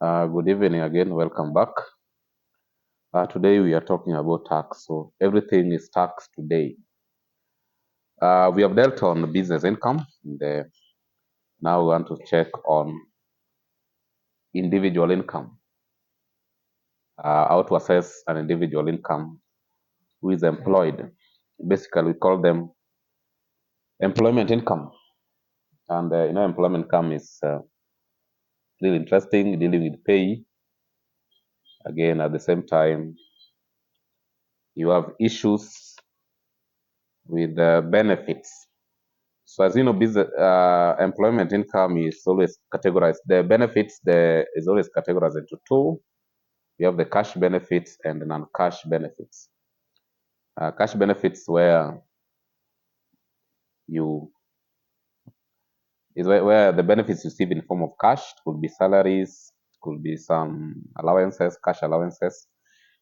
Good evening again. Welcome back. Today we are talking about tax. So everything is tax today. We have dealt on business income. Now we want to check on individual income. How to assess an individual income who is employed. Basically, we call them employment income. And employment income is really interesting, dealing with pay. Again, at the same time, you have issues with benefits. So as you know, business employment income is always categorized. The benefits there is always categorized into two. You have the cash benefits and the non-cash benefits. Cash benefits where you is where the benefits you receive in form of cash. It could be salaries, it could be some allowances, cash allowances.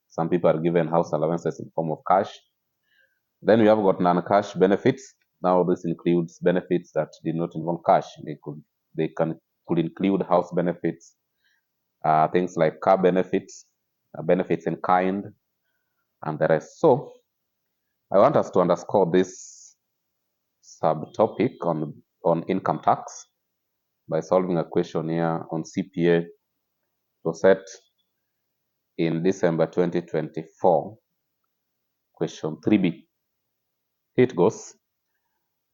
Some people are given house allowances in form of cash. Then we have got non-cash benefits. Now this includes benefits that did not involve cash. They could include house benefits, things like car benefits, benefits in kind, and the rest. So I want us to underscore this subtopic on income tax by solving a question here on CPA to set in December 2024, question 3B. Here it goes.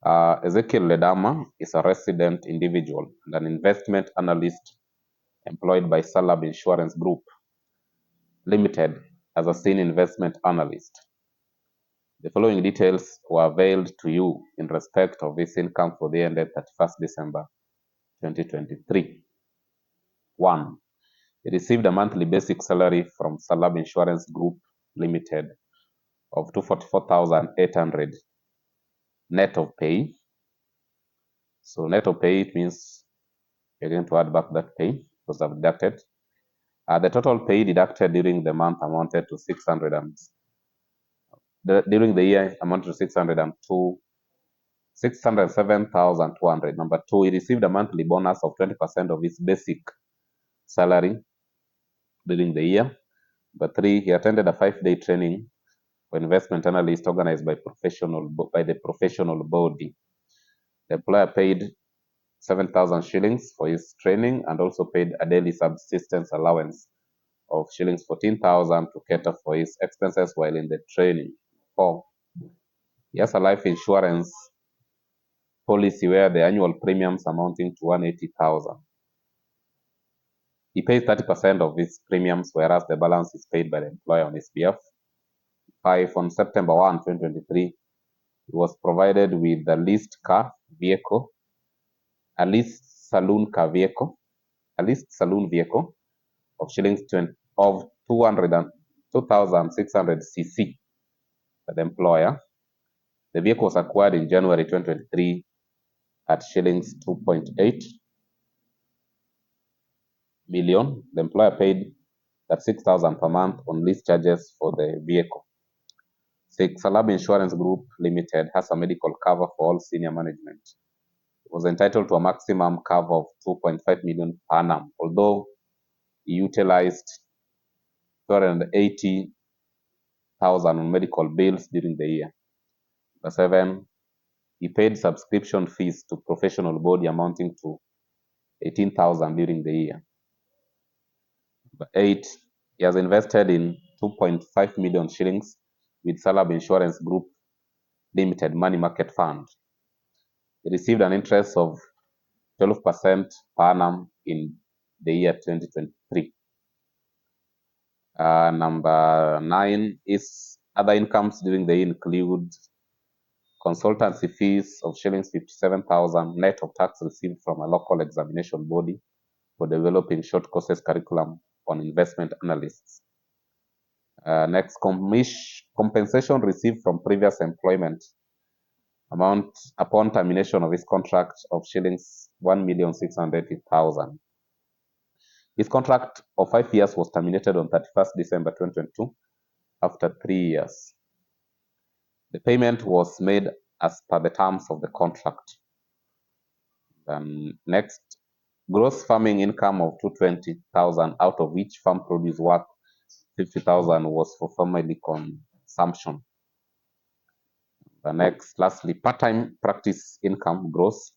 Ezekiel Ledama is a resident individual and an investment analyst employed by Salab Insurance Group Limited as a senior investment analyst. The following details were availed to you in respect of his income for the ended 31st December 2023. 1. He received a monthly basic salary from Salab Insurance Group Limited of 244,800 net of pay. So net of pay, it means you're going to add back that pay because I've deducted. The total pay deducted during the month amounted to 600 and during the year amounted to 607,200. Number 2, he received a monthly bonus of 20% of his basic salary during the year. Number 3, he attended a 5-day training for investment analyst organized by the professional body. The employer paid 7,000 shillings for his training and also paid a daily subsistence allowance of shillings 14,000 to cater for his expenses while in the training. 4, he has a life insurance policy where the annual premiums amounting to 180,000. He pays 30% of his premiums, whereas the balance is paid by the employer on his behalf. 5, on September 1, 2023, he was provided with a leased vehicle of shillings 2,600 cc by the employer. The vehicle was acquired in January 2023 at shillings 2.8 million. The employer paid that 6,000 per month on lease charges for the vehicle. 6, Salab Insurance Group Limited has a medical cover for all senior management. It was entitled to a maximum cover of 2.5 million per annum, although he utilized 280,000 on medical bills during the year. Number 7, he paid subscription fees to professional body amounting to 18,000 during the year. Number 8, he has invested in 2.5 million shillings with Salab Insurance Group Limited Money Market Fund. He received an interest of 12% per annum in the year 2023. Number 9 is other incomes during the year include consultancy fees of shillings 57,000 net of tax received from a local examination body for developing short courses curriculum on investment analysts. Next, compensation received from previous employment amount upon termination of his contract of shillings 1,680,000. His contract of 5 years was terminated on 31st December 2022 after 3 years. The payment was made as per the terms of the contract. Then next, gross farming income of 220,000, out of which farm produce worth 50,000 was for family consumption. The next, lastly, part-time practice income gross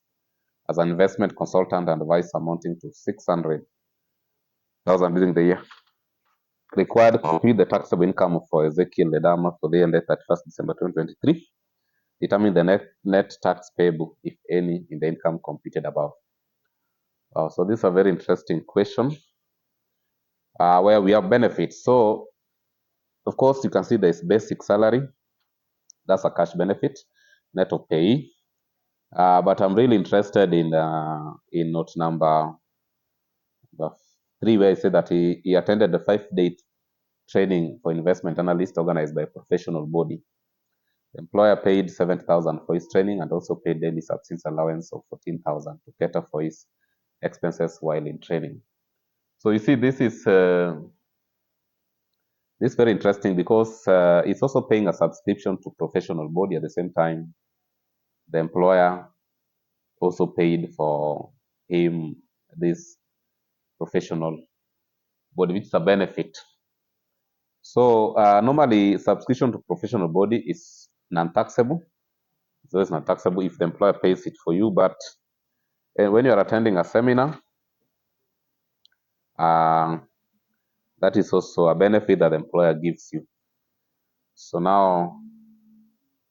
as an investment consultant and advice amounting to 600,000 during the year. Required to compute the taxable income for Ezekiel Ledama for the year ended 31st December 2023. Determine the net tax payable, if any, in the income computed above. So this is a very interesting question where we have benefits. So, of course, you can see there's basic salary. That's a cash benefit, net of pay. But I'm really interested in note number 3, where he said that he attended the 5-day training for investment analyst organized by a professional body. The employer paid 70,000 for his training and also paid daily subsistence allowance of 14,000 to cater for his expenses while in training. So you see, this is very interesting because it's also paying a subscription to professional body. At the same time, the employer also paid for him this professional body, which is a benefit. So normally, subscription to professional body is non-taxable. So it's not taxable if the employer pays it for you. But when you are attending a seminar, that is also a benefit that the employer gives you. So now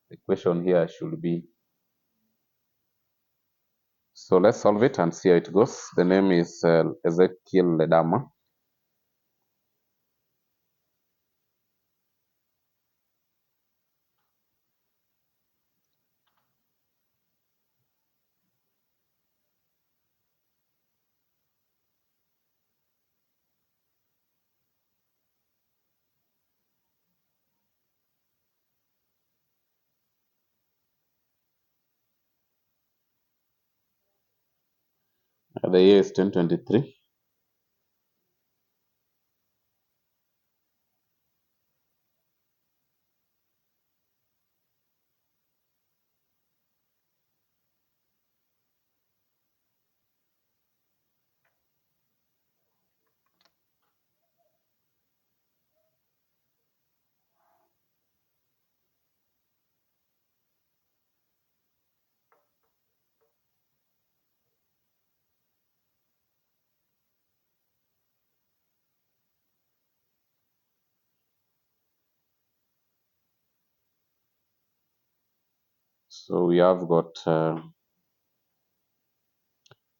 the question here should be, so let's solve it and see how it goes. The name is Ezekiel Ledama. The year is 2023. So we have got,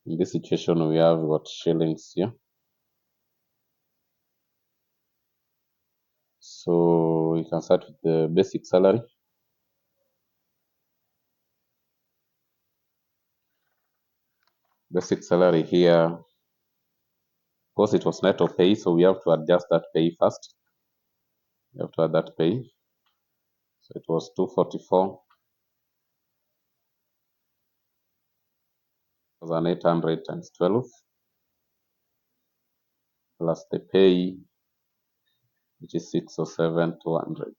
in this situation, we have got shillings here. So we can start with the basic salary. Basic salary here, of course, it was net of pay, so we have to adjust that pay first. We have to add that pay. So it was 244,800 times 12 plus the pay, which is 607,200.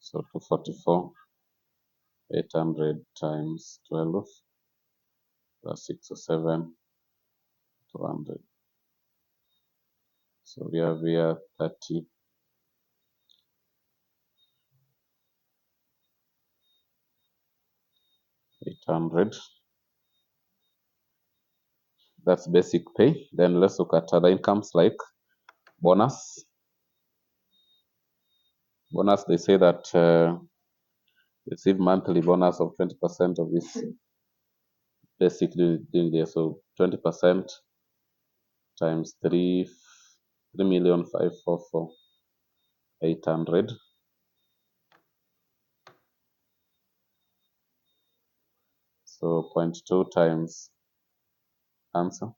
So 244,800 times 12 plus 607,200. So we have here 30,800. That's basic pay. Then let's look at other incomes like bonus. Bonus, they say that receive monthly bonus of 20% of this basic during the year. So 20% times 3,544,800. So 0.2 times answer.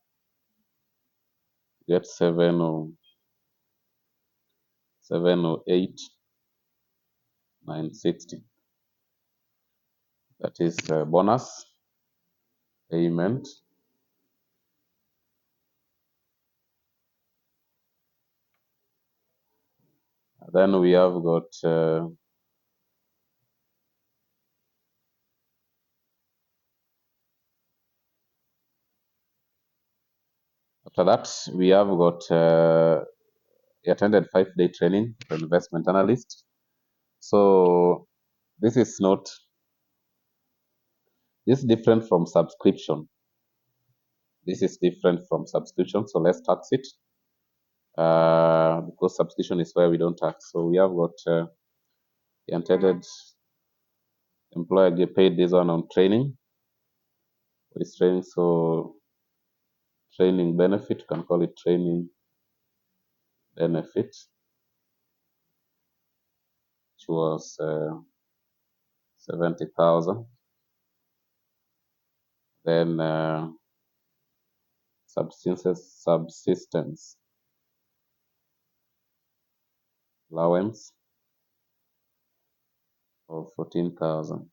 Get 708,960. That is bonus payment. Then we have got After that, we have got he attended 5-day training for investment analyst. So this is different from subscription. This is different from subscription. So let's tax it because subscription is where we don't tax. So we have got he attended employer get paid this one on training. It's training, so training benefit, you can call it training benefit, which was 70,000. Then subsistence allowance of 14,000.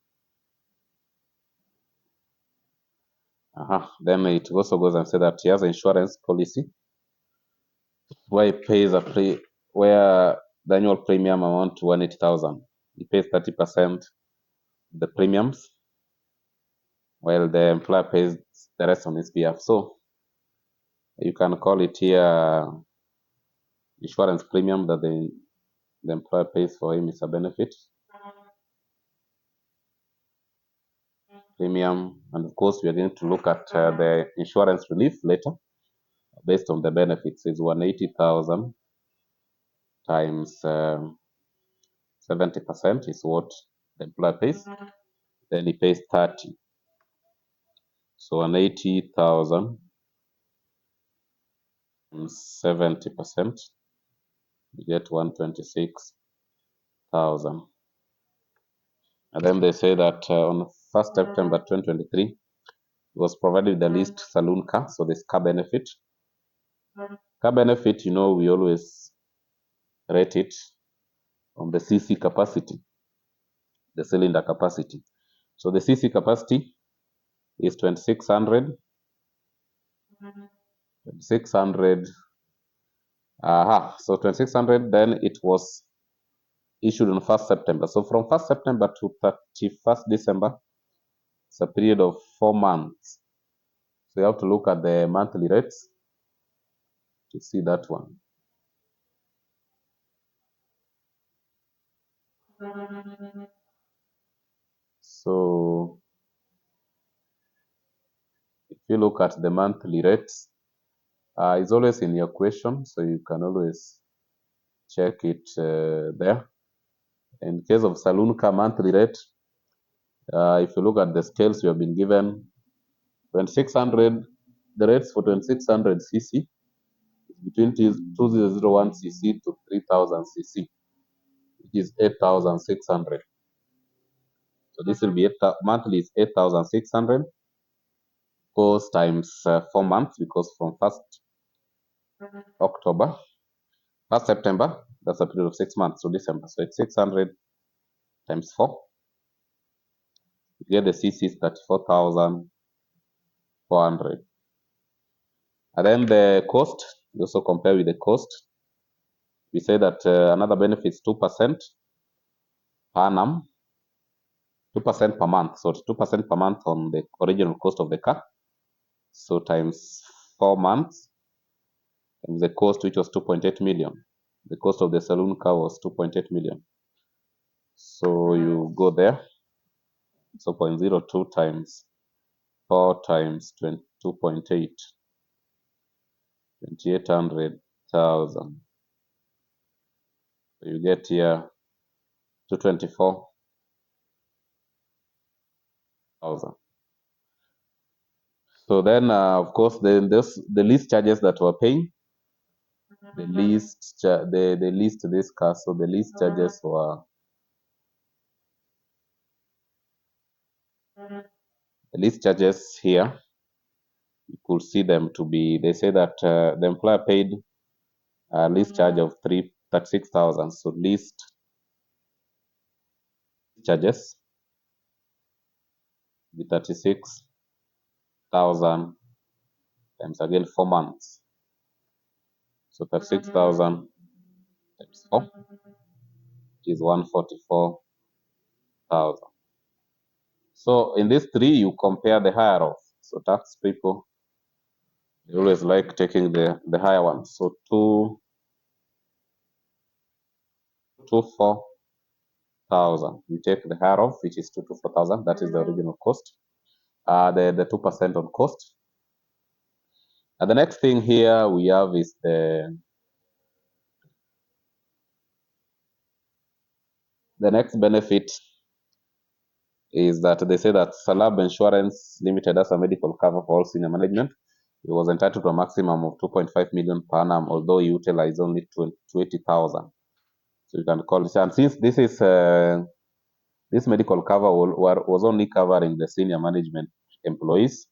Then it also goes and says that he has an insurance policy where he pays where the annual premium amount to 180,000. He pays 30% the premiums, while the employer pays the rest on his behalf. So you can call it here insurance premium that the employer pays for him is a benefit premium, and of course we are going to look at the insurance relief later based on the benefits. Is 180,000 times 70% is what the employer pays. Then he pays 30. So 180,000 times 70%, you get 126,000. And then they say that on 1st September 2023, it was provided the least saloon car, so this car benefit. Car benefit, we always rate it on the CC capacity, the cylinder capacity. So the CC capacity is 2600. 2600. So 2600, then it was issued on 1st September. So from 1st September to 31st December, it's a period of 4 months. So you have to look at the monthly rates to see that one. So if you look at the monthly rates, it's always in your question, so you can always check it there. In case of saloon car monthly rate, if you look at the scales you have been given, 2600, the rates for 2600 cc is between 2001 cc to 3000 cc, which is 8,600. So this will be monthly is 8,600, goes times 4 months, because from 1st October, 1st September, that's a period of 6 months, so December. So it's 600 times 4. You get the CC is 34,400. And then the cost, you also compare with the cost. We say that another benefit is 2% per annum, 2% per month. So it's 2% per month on the original cost of the car. So times 4 months, and the cost, which was 2.8 million. The cost of the saloon car was 2.8 million. So you go there. So 0.02 times 4 times 2.8, 2,800,000. So you get here 224,000. So then, of course, then the lease charges that we're paying, the least this car. So the lease charges were here. You could see them to be. They say that the employer paid a lease charge of 36,000. So leased charges be 36,000 times again 4 months. So 36,000 times 4 is 144,000. So in these three, you compare the higher of. So tax people, I always like taking the higher one. So 224,000. You take the higher of, which is 224,000. That is the original cost. The 2% on cost. And the next thing here we have is the next benefit is that they say that Salab Insurance Limited has a medical cover for all senior management. He was entitled to a maximum of 2.5 million per annum, although he utilized only 20,000. So you can call it. And since this medical cover was only covering the senior management employees,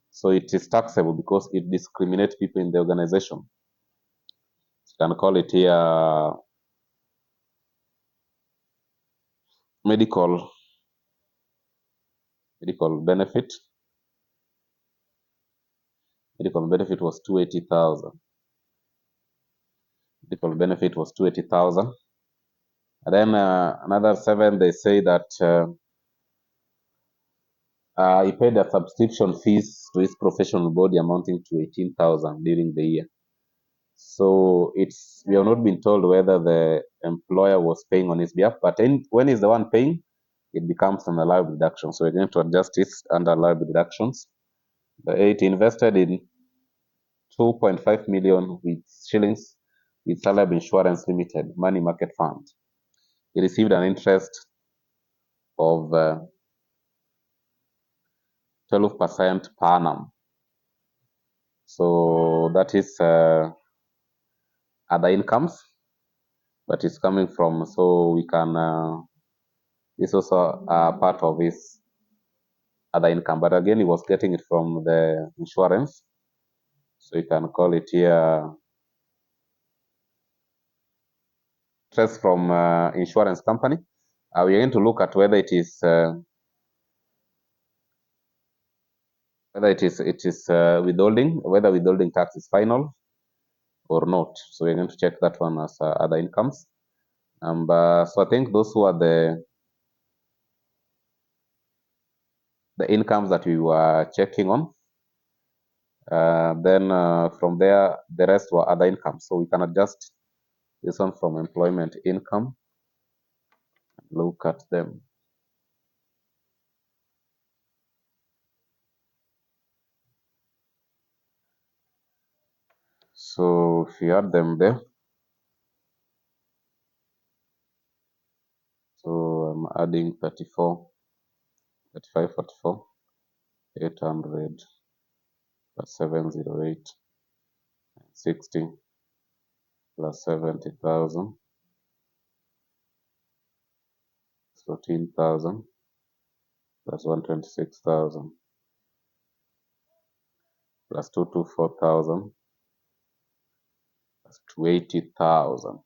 so it is taxable because it discriminates people in the organization. You can call it here medical benefit. Medical benefit was 280,000. Medical benefit was 280,000. And then another 7, they say that he paid a subscription fees to his professional body amounting to 18,000 during the year. So we have not been told whether the employer was paying on his behalf, but when he's the one paying, it becomes an allowable deduction. So we're going to adjust it under allowable deductions. The 8 invested in 2.5 million with shillings with Salab Insurance Limited money market fund. He received an interest of 12% per annum. So that is other incomes that is coming from. So we can this also part of his other income, but again he was getting it from the insurance. So you can call it here interest from insurance company. We are going to look at whether it is withholding, whether withholding tax is final or not. So we're going to check that one as other incomes. So I think those who are the incomes that we were checking on. Then from there, the rest were other incomes. So we can adjust this one from employment income. Look at them. So if you add them there, so I'm adding 34, 35, 44, 800 plus 708, 60 plus 70,000, 14,000 plus 126,000 plus 224,000 plus 280,000.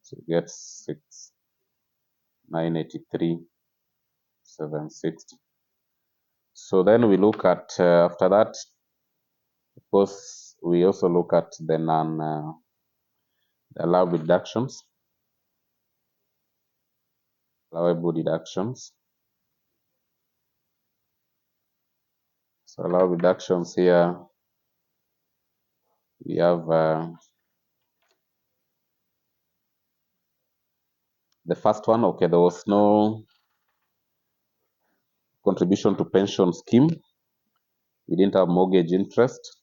So you get 983, 760. So then we look at after that, of course, we also look at the allowable deductions. Allowable deductions. So allowable deductions here, we have the first one. Okay, there was no contribution to pension scheme. We didn't have mortgage interest.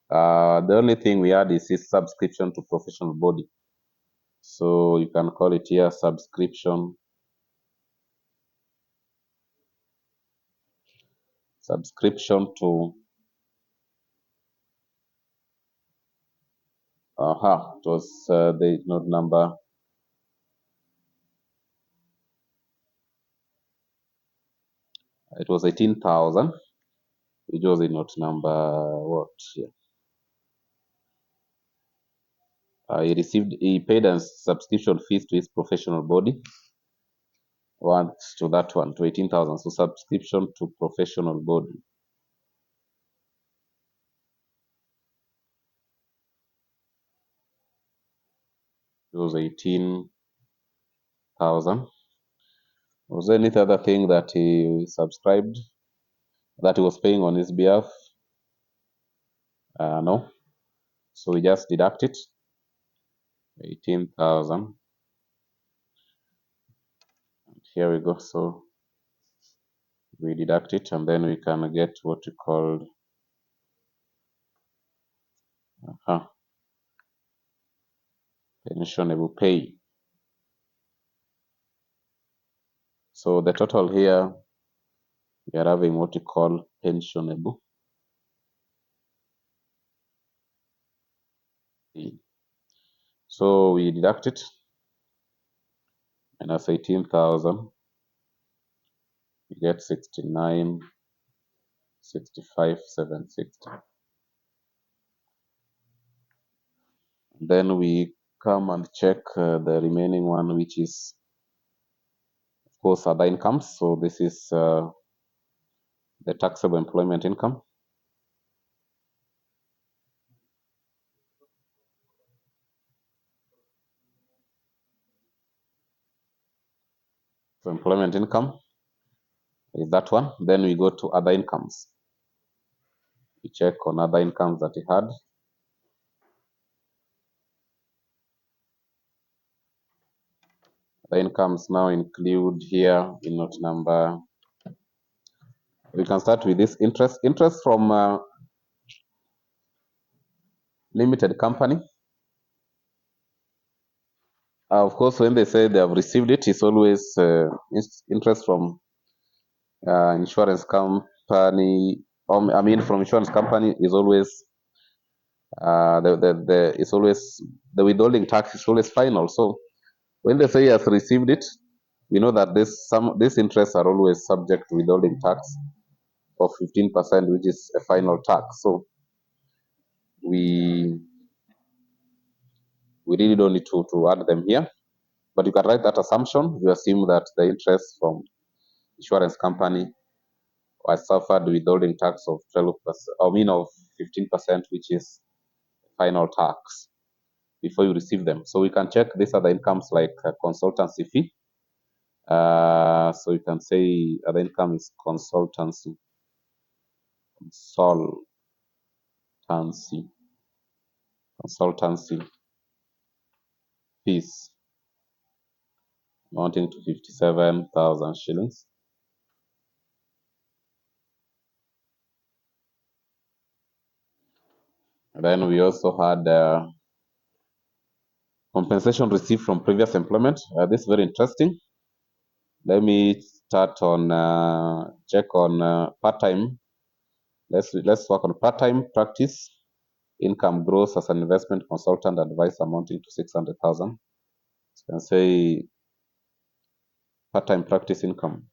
The only thing we had is his subscription to professional body. So you can call it here subscription to it was the note number. It was 18,000. It was the note number what? Yeah. He paid a subscription fees to his professional body. Once to that one to 18,000. So subscription to professional body. It was 18,000. Was there any other thing that he subscribed? that he was paying on his behalf? No. So we just deduct it, 18,000. Here we go. So we deduct it, and then we can get what we call pensionable pay. So the total here, we are having what we call pensionable pay. So we deduct it, minus 18,000, we get 69, 65, 760. Then we come and check the remaining one, which is, of course, other incomes. So this is the taxable employment income. So employment income is that one. Then we go to other incomes. We check on other incomes that he had. The incomes now include here in note number. We can start with this interest. Interest from limited company. Of course, when they say they have received it, it's always interest from insurance company. I mean, from insurance company is always it's always the withholding tax is always final. So when they say he has received it, we know that these interests are always subject to withholding tax of 15%, which is a final tax. So we really don't need to add them here, but you can write that assumption. You assume that the interest from insurance company was suffered withholding tax of 12%, I mean of 15%, which is final tax before you receive them. So we can check these other incomes like consultancy fee. So you can say other income is consultancy fees amounting to 57,000 shillings. And then we also had compensation received from previous employment. This is very interesting. Let me start on check on part-time. Let's work on part-time practice income gross as an investment consultant advice amounting to 600,000. So you can say part-time practice income.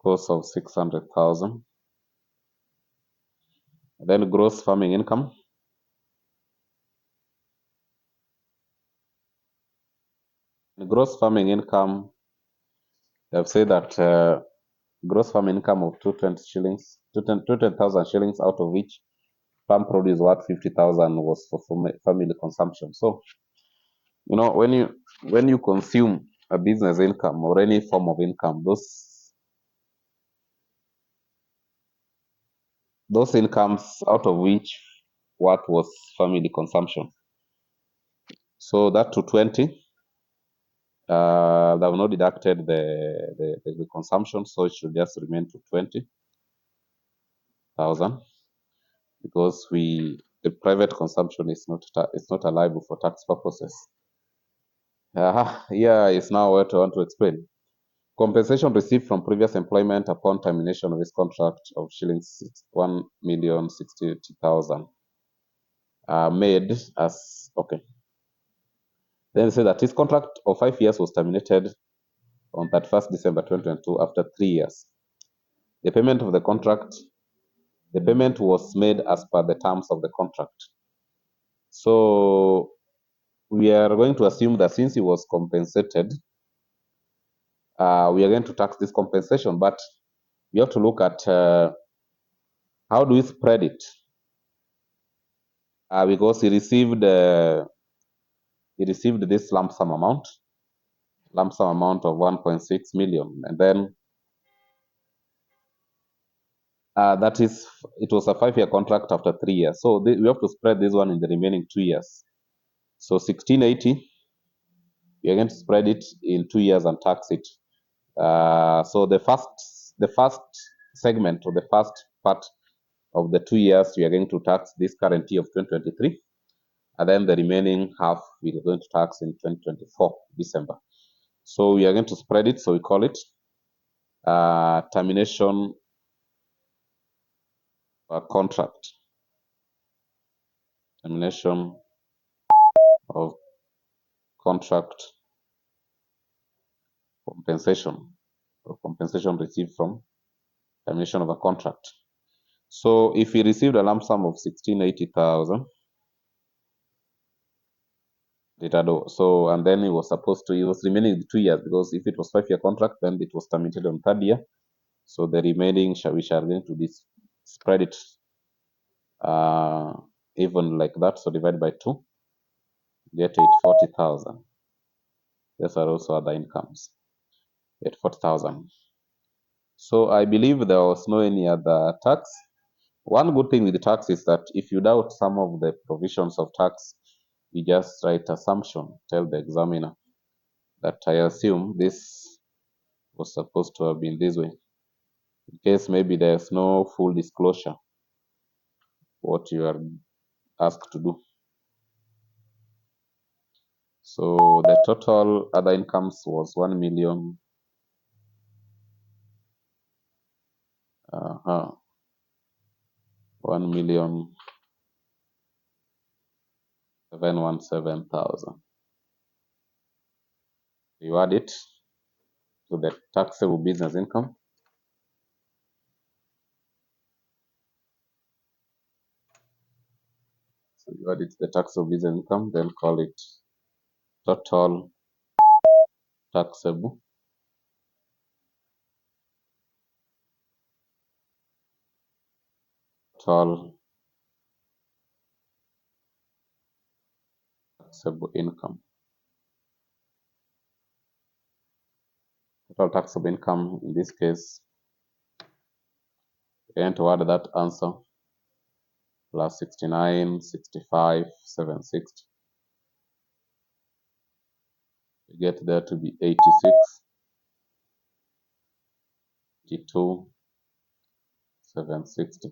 Cost of 600,000. Then gross farming income. The gross farming income, they've said that gross farming income of 220 shillings, 220,000 shillings, out of which farm produce worth 50,000 was for family consumption. So, you know, when you consume a business income or any form of income, those incomes out of which what was family consumption. So that 220, they have not deducted the consumption, so it should just remain to 20,000 because the private consumption is not liable for tax purposes. Here is now what I want to explain. Compensation received from previous employment upon termination of his contract of shillings 1,060,000 made as okay. Then say that his contract of 5 years was terminated on 31st December 2022 after 3 years. The payment was made as per the terms of the contract. So we are going to assume that since he was compensated, we are going to tax this compensation, but we have to look at how do we spread it? Because he received he received this lump sum amount of 1.6 million, and then that is, it was a 5-year contract after 3 years. So we have to spread this one in the remaining 2 years. So 1680, you're going to spread it in 2 years and tax it. So the first segment, or the first part of the 2 years, we are going to tax this current year of 2023, and then the remaining half we are going to tax in 2024 December. So we are going to spread it. So we call it termination contract. Termination of contract compensation, or compensation received from termination of a contract. So if he received a lump sum of 1680,000, so, and then he was remaining 2 years, because if it was 5-year contract, then it was terminated on 3rd year. So the remaining we shall going to spread it even like that. So divide by 2, get 840,000. These are also other incomes, 840,000. So I believe there was no any other tax. One good thing with the tax is that if you doubt some of the provisions of tax, you just write assumption, tell the examiner that I assume this was supposed to have been this way, in case maybe there's no full disclosure what you are asked to do. So the total other incomes was 1 million. 1,717,000. You add it to the taxable business income. So you add it to the taxable business income, then call it total taxable income. Total taxable income, in this case, we're going to add that answer plus 69, 65, 760. You get there to be 86, 82, 760.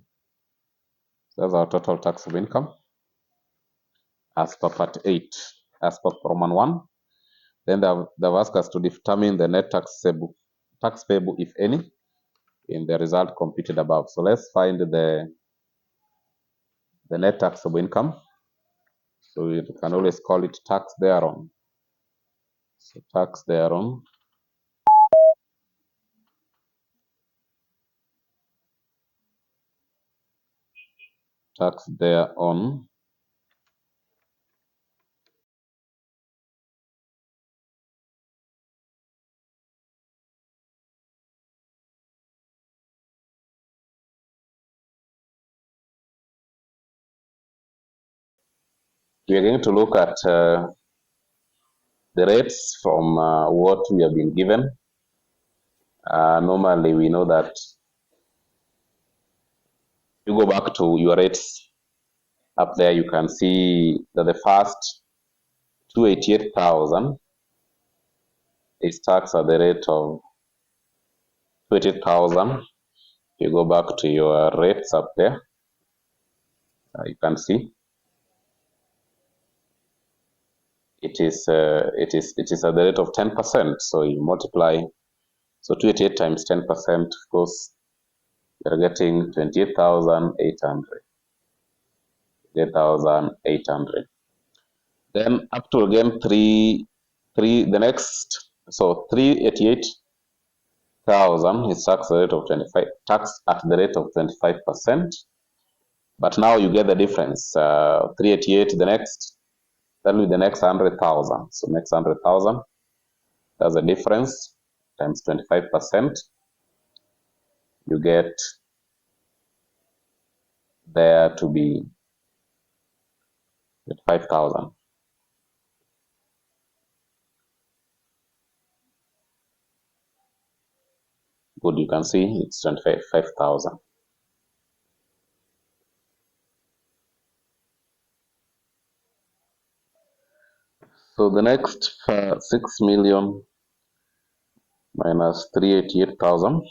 That's our total taxable income as per part 8. As per Roman 1, then they've asked us to determine the net tax payable, if any, in the result computed above. So let's find the net taxable income. So you can always call it tax thereon. So tax thereon. Tax thereon. We are going to look at the rates from what we have been given. Normally, we know that you go back to your rates up there, you can see that the first 288,000 is taxed at the rate of 288,000. You go back to your rates up there, you can see it is at the rate of 10%. So you multiply, so 288 times 10%, of course, you're getting 28,800. 8,800. Then up to again the next, so 388,000 is tax at the rate of 25%. But now you get the difference. 388, that will be the next 100,000. So next 100,000, that's the difference, times 25%. You get there to be 5,000. good, you can see it's 25,000. So the next 6 million minus 388,000,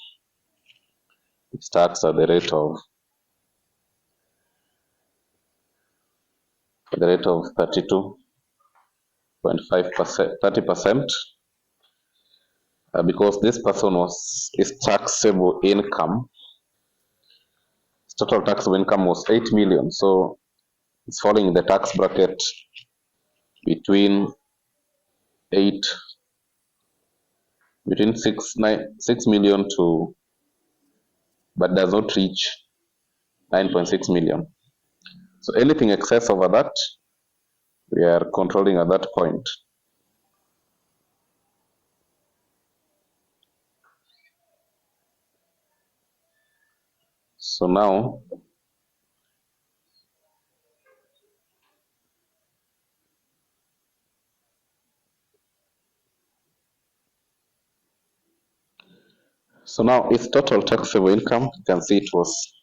it starts at the rate of 32.5%, 30%, because this person is taxable income. His total taxable income was 8 million, so it's falling in the tax bracket between 8 between 6 million to, but does not reach 9.6 million. So anything excess over that, we are controlling at that point. So now its total taxable income, you can see it was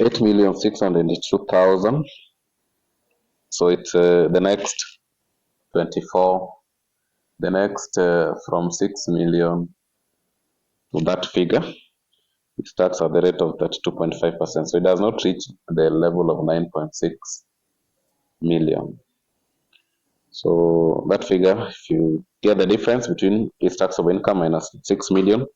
8,682,000. So it's the next 24, the next from 6 million to that figure, it starts at the rate of 32.5%. So it does not reach the level of 9.6 million. So that figure, if you get the difference between its taxable income minus 6 million,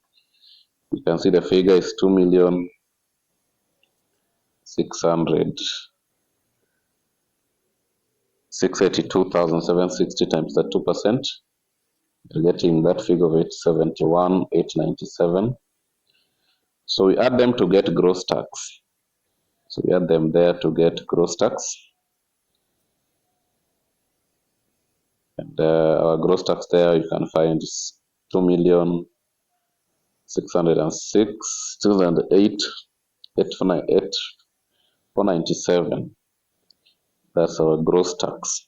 you can see the figure is 2,682,760 times the 2%. You're getting that figure of 871,897. So we add them to get gross tax. So we add them there to get gross tax. And our gross tax there you can find is 2,606,898,497. That's our gross tax.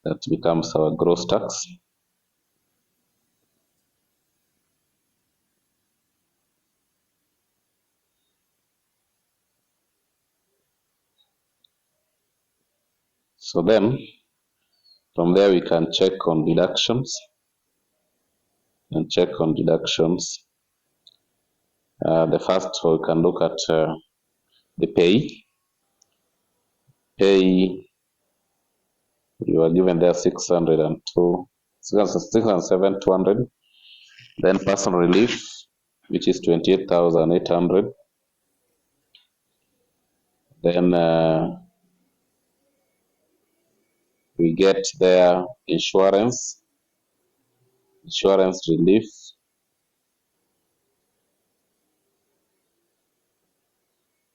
That becomes our gross tax. So then, from there we can check on deductions. The first, we can look at the pay. You are given there 607,200. Then personal relief, which is 28,800. Then we get their insurance relief.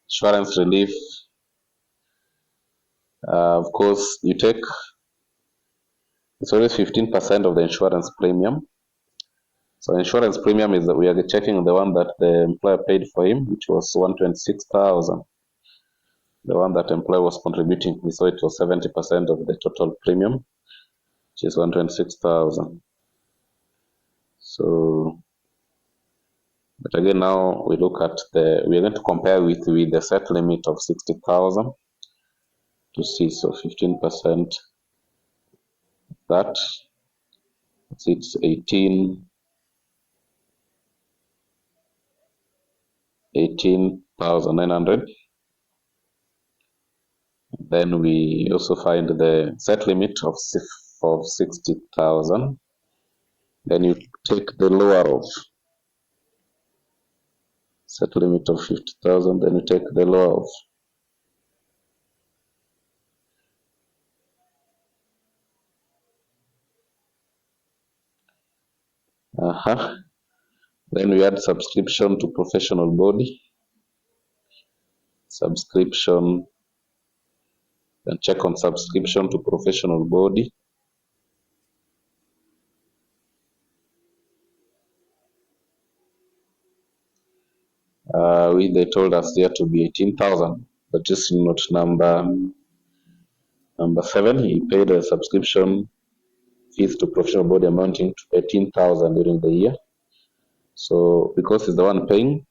Insurance relief, of course, you take, it's always 15% of the insurance premium. So insurance premium is that we are checking the one that the employer paid for him, which was 126,000. The one that employer was contributing, we saw it was 70% of the total premium, which is 126,000. So, but again, now we look at we are going to compare with the set limit of 60,000 to see. So 15%, that it's 18,900. Then we also find the set limit of 60,000. Then you take the lower of set limit of 50,000. Then you take the lower of Then we add subscription to professional body. Subscription, and check on subscription to professional body. They told us there to be 18,000, but just not number 7. He paid a subscription fees to professional body amounting to 18,000 during the year. So because it's the one paying,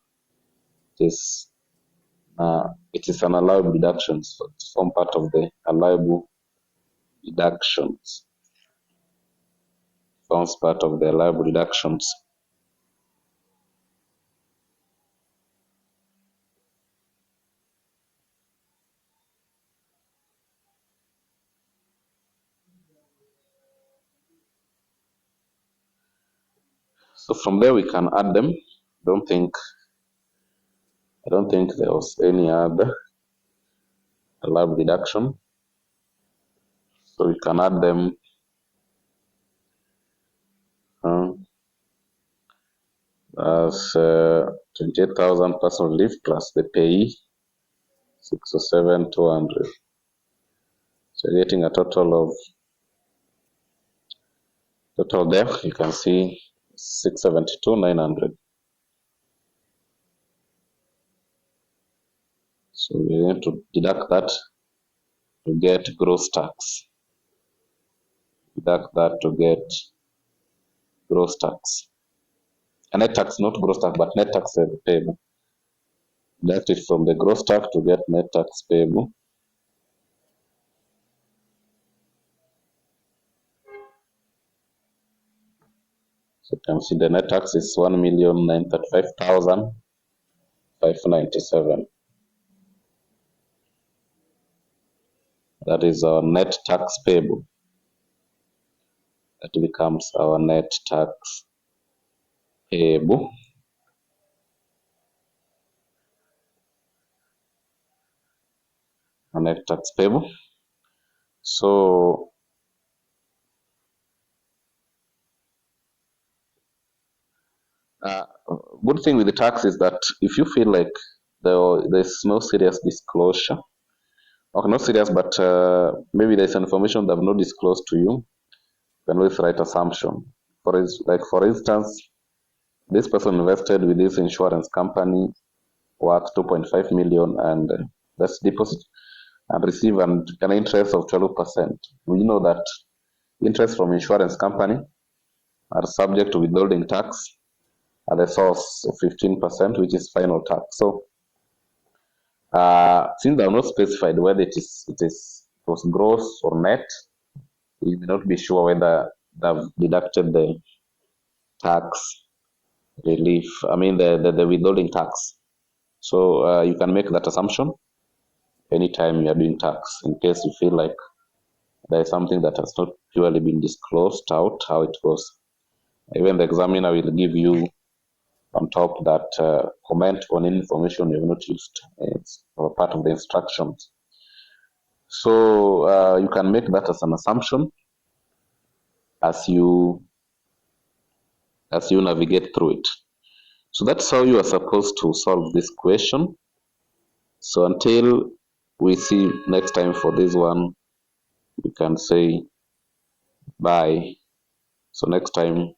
it is an allowable deduction. So it's some part of the allowable deductions. Forms part of the allowable deductions. So from there we can add them. I don't think there was any other allowable deduction. So we can add them. As 28,000 personal leave plus the pay 607,200. So getting a total there, you can see 672,900. So we need to deduct that to get gross tax. Deduct that to get gross tax. And net tax, not gross tax, but net tax payable. Deduct it from the gross tax to get net tax payable. So you can see the net tax is 1,935,597. That is our net tax payable. That becomes our net tax payable. Our net tax payable. So good thing with the tax is that if you feel like there's no serious disclosure, or not serious, but maybe there's information they've not disclosed to you, you can always write assumption. For instance, this person invested with this insurance company worth 2.5 million and that's deposit and receive an interest of 12%. We know that interest from insurance company are subject to withholding tax at the source of 15%, which is final tax. So since they are not specified whether it was gross or net, you may not be sure whether they've deducted the tax relief, the withholding tax. So you can make that assumption anytime you are doing tax, in case you feel like there is something that has not purely been disclosed out how it goes. Even the examiner will give you on top that comment on information you have not used. It's part of the instructions. So you can make that as an assumption as you navigate through it. So that's how you are supposed to solve this question. So until we see next time for this one, we can say bye. So next time